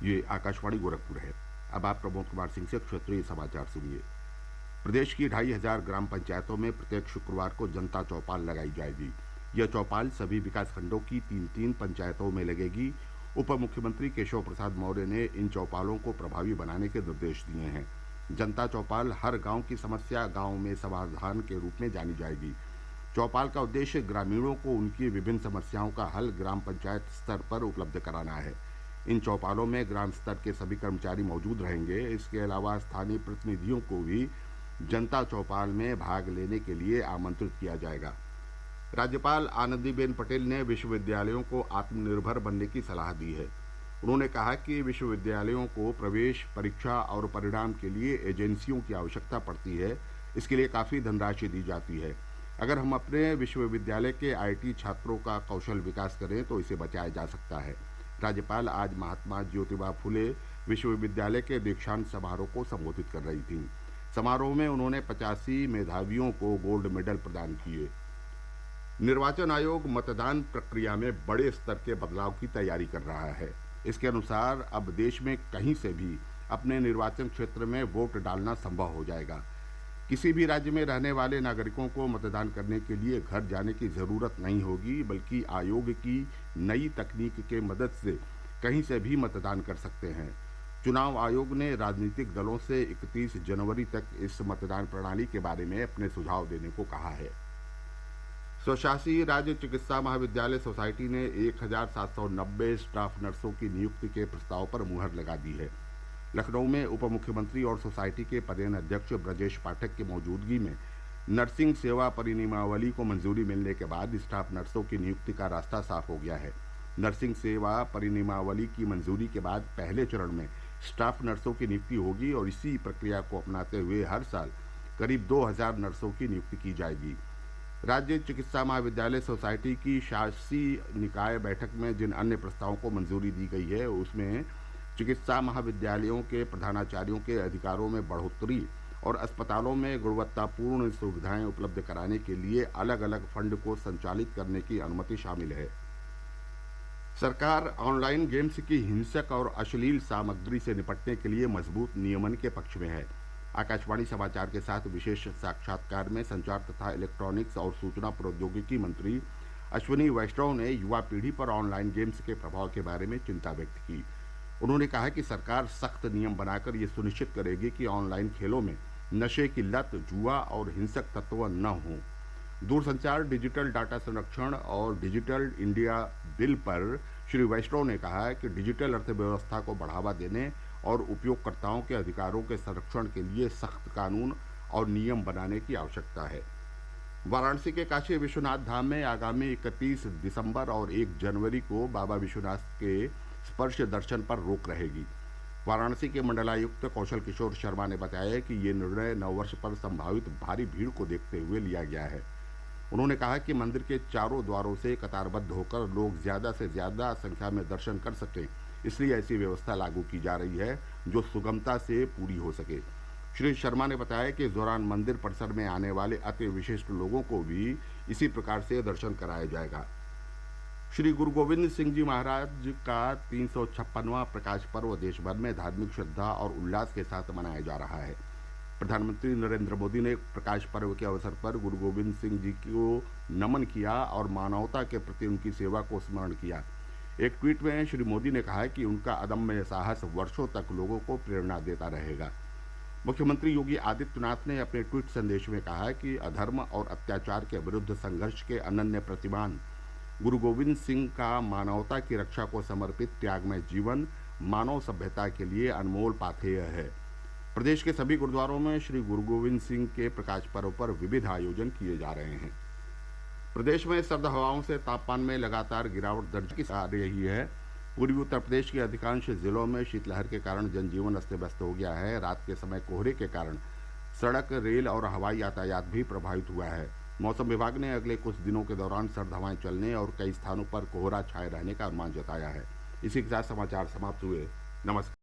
ये आकाशवाणी गोरखपुर है। अब आप प्रमोद कुमार सिंह से क्षेत्रीय समाचार सुनिए। प्रदेश की 2,500 ग्राम पंचायतों में प्रत्येक शुक्रवार को जनता चौपाल लगाई जाएगी। यह चौपाल सभी विकास खंडों की 3-3 पंचायतों में लगेगी। उप मुख्यमंत्री केशव प्रसाद मौर्य ने इन चौपालों को प्रभावी बनाने के निर्देश दिए हैं। जनता चौपाल हर गांव की समस्या गांव में समाधान के रूप में जानी जाएगी। चौपाल का उद्देश्य ग्रामीणों को उनकी विभिन्न समस्याओं का हल ग्राम पंचायत स्तर पर उपलब्ध कराना है। इन चौपालों में ग्राम स्तर के सभी कर्मचारी मौजूद रहेंगे। इसके अलावा स्थानीय प्रतिनिधियों को भी जनता चौपाल में भाग लेने के लिए आमंत्रित किया जाएगा। राज्यपाल आनंदीबेन पटेल ने विश्वविद्यालयों को आत्मनिर्भर बनने की सलाह दी है। उन्होंने कहा कि विश्वविद्यालयों को प्रवेश परीक्षा और परिणाम के लिए एजेंसियों की आवश्यकता पड़ती है। इसके लिए काफ़ी धनराशि दी जाती है। अगर हम अपने विश्वविद्यालय के आईटी छात्रों का कौशल विकास करें तो इसे बचाया जा सकता है। राज्यपाल आज महात्मा ज्योतिबा फुले विश्वविद्यालय के दीक्षांत समारोह को संबोधित कर रही थीं। समारोह में उन्होंने 85 मेधावियों को गोल्ड मेडल प्रदान किए। निर्वाचन आयोग मतदान प्रक्रिया में बड़े स्तर के बदलाव की तैयारी कर रहा है। इसके अनुसार अब देश में कहीं से भी अपने निर्वाचन क्षेत्र में वोट डालना संभव हो जाएगा। किसी भी राज्य में रहने वाले नागरिकों को मतदान करने के लिए घर जाने की जरूरत नहीं होगी, बल्कि आयोग की नई तकनीक के मदद से कहीं से भी मतदान कर सकते हैं। चुनाव आयोग ने राजनीतिक दलों से 31 जनवरी तक इस मतदान प्रणाली के बारे में अपने सुझाव देने को कहा है। स्वशासी राज्य चिकित्सा महाविद्यालय सोसाइटी ने 1790 स्टाफ नर्सों की नियुक्ति के प्रस्ताव पर मुहर लगा दी है। लखनऊ में उप मुख्यमंत्री और सोसाइटी के पदेन अध्यक्ष ब्रजेश पाठक की मौजूदगी में नर्सिंग सेवा परिनियमावली को मंजूरी मिलने के बाद स्टाफ नर्सों की नियुक्ति का रास्ता साफ हो गया है। नर्सिंग सेवा परिनियमावली की मंजूरी के बाद पहले चरण में स्टाफ नर्सों की नियुक्ति होगी और इसी प्रक्रिया को अपनाते हुए हर साल करीब 2000 नर्सों की नियुक्ति की जाएगी। राज्य चिकित्सा महाविद्यालय सोसाइटी की शासी निकाय बैठक में जिन अन्य प्रस्तावों को मंजूरी दी गई है उसमें चिकित्सा महाविद्यालयों के प्रधानाचार्यों के अधिकारों में बढ़ोतरी और अस्पतालों में गुणवत्तापूर्ण सुविधाएं उपलब्ध कराने के लिए अलग अलग फंड को संचालित करने की अनुमति शामिल है। सरकार ऑनलाइन गेम्स की हिंसक और अश्लील सामग्री से निपटने के लिए मजबूत नियमन के पक्ष में है। आकाशवाणी समाचार के साथ विशेष साक्षात्कार में संचार तथा इलेक्ट्रॉनिक्स और सूचना प्रौद्योगिकी मंत्री अश्विनी वैष्णव ने युवा पीढ़ी पर ऑनलाइन गेम्स के प्रभाव के बारे में चिंता व्यक्त की। उन्होंने कहा कि सरकार सख्त नियम बनाकर ये सुनिश्चित करेगी कि ऑनलाइन खेलों में नशे की लत, जुआ और हिंसक तत्व न हों। दूरसंचार, डिजिटल डाटा संरक्षण और डिजिटल इंडिया बिल पर श्री वैष्णव ने कहा कि डिजिटल अर्थव्यवस्था को बढ़ावा देने और उपयोगकर्ताओं के अधिकारों के संरक्षण के लिए सख्त कानून और नियम बनाने की आवश्यकता है। वाराणसी के काशी विश्वनाथ धाम में आगामी 31 दिसंबर और 1 जनवरी को बाबा विश्वनाथ के स्पर्श दर्शन पर रोक रहेगी। वाराणसी के मंडलायुक्त कौशल किशोर शर्मा ने बताया कि ये निर्णय नववर्ष पर संभावित भारी भीड़ को देखते हुए लिया गया है। उन्होंने कहा कि मंदिर के चारों द्वारों से कतारबद्ध होकर लोग ज्यादा से ज्यादा संख्या में दर्शन कर सकें, इसलिए ऐसी व्यवस्था लागू की जा रही है जो सुगमता से पूरी हो सके। श्री शर्मा ने बताया कि इस दौरान मंदिर परिसर में आने वाले अति विशिष्ट लोगों को भी इसी प्रकार से दर्शन कराया जाएगा। श्री गुरु गोविंद सिंह जी महाराज का 356वां प्रकाश पर्व देश भर में धार्मिक श्रद्धा और उल्लास के साथ मनाया जा रहा है। प्रधानमंत्री नरेंद्र मोदी ने प्रकाश पर्व के अवसर पर गुरु गोविंद सिंह जी को नमन किया और मानवता के प्रति उनकी सेवा को स्मरण किया। एक ट्वीट में श्री मोदी ने कहा कि उनका अदम्य साहस वर्षों तक लोगों को प्रेरणा देता रहेगा। मुख्यमंत्री योगी आदित्यनाथ ने अपने ट्वीट संदेश में कहा कि अधर्म और अत्याचार के विरुद्ध संघर्ष के अनन्य प्रतिमान गुरु गोविंद सिंह का मानवता की रक्षा को समर्पित त्यागमय जीवन मानव सभ्यता के लिए अनमोल पाथेय है। प्रदेश के सभी गुरुद्वारों में श्री गुरु गोविंद सिंह के प्रकाश पर्व पर विविध आयोजन किए जा रहे हैं। प्रदेश में सर्द हवाओं से तापमान में लगातार गिरावट दर्ज की जा रही है। पूर्वी उत्तर प्रदेश के अधिकांश जिलों में शीतलहर के कारण जनजीवन अस्त व्यस्त हो गया है। रात के समय कोहरे के कारण सड़क, रेल और हवाई यातायात भी प्रभावित हुआ है। मौसम विभाग ने अगले कुछ दिनों के दौरान सर्द हवाएं चलने और कई स्थानों पर कोहरा छाए रहने का अनुमान जताया है। इसी के साथ समाचार समाप्त हुए। नमस्कार।